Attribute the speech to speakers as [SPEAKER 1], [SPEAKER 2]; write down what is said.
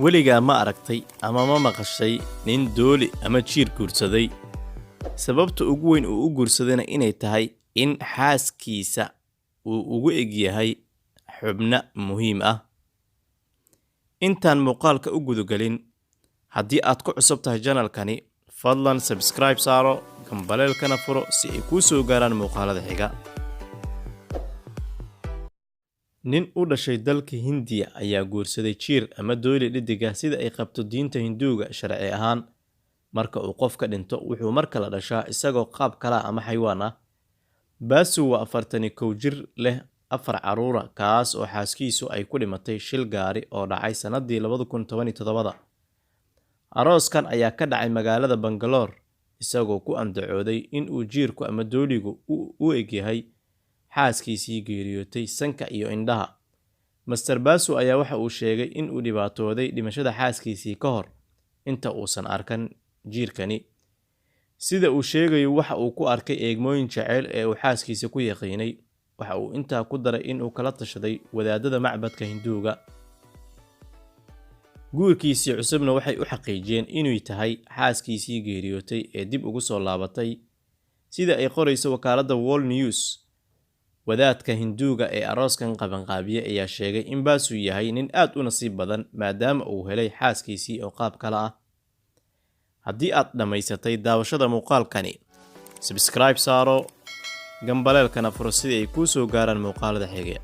[SPEAKER 1] weligaa ma aragtay ama ma maqashay nin dooli ama jiir guursaday? Sababta ugu weyn uu u guursadayna inay tahay in xaaskiisa uu ugu egyahay xubno muhiim ah. Intaan muuqaalka u gudagelin, haddii aad ku cusub tahay channelkani, fadlan subscribe saaro, gambaleelkana furo si ay kuu soo gaaraan muuqaalada xiga. Nin u dhashay dalka Hindiya ayaa guursaday jiir ama dooli dhedig ah sida ay qabto diinta Hinduuga sharci ahaan. Marka uu qofka dhinto, wuxuu mar kale dhashaa isagoo qaab kala ama xayawaan ah. Basu waa 41 jir leh 4 caruur ah, kaas oo xaaskiisu ay ku dhimatay shil gaari oo dhacay sanadii 2017. Arooskan ayaa ka dhacay magaalada Bangalore, isagoo ku andacooday in uu jiirku ama dooligu u egyahay xaaskiisii geeriyootay sanka iyo indhaha. Mr. Basu ayaa waxa uu sheegay in uu dhibaatooday dhimashada xaaskiisii ka hor inta uusan arkan jiirkani. Sida uu sheegayo, waxa uu ku arkay eegmooyin jacayl ee uu xaaskiisa ku yaqiinay. Waxa uu intaa ku daray in uu kala tashaday wadaadada macbadka Hinduuga. Guurkiisii cusubna waxay u xaqiijiyeen inuu tahay xaaskiisii geeriyootay ee dib ugu soo laabatay. Sida ay qorayso wakaaladda World News, wadaadka Hinduuga ee arooskan qabanqaabiye ayaa sheegay in Basu yahay nin aad u nasiib badan maadaama uu helay xaaskiisii oo qaab kala ah. Haddii aad dhamaysatay daawashada muuqaalkani, subscribe saaro, gambaleelkana furo si ay kuu soo gaaraan muuqaalada xiga.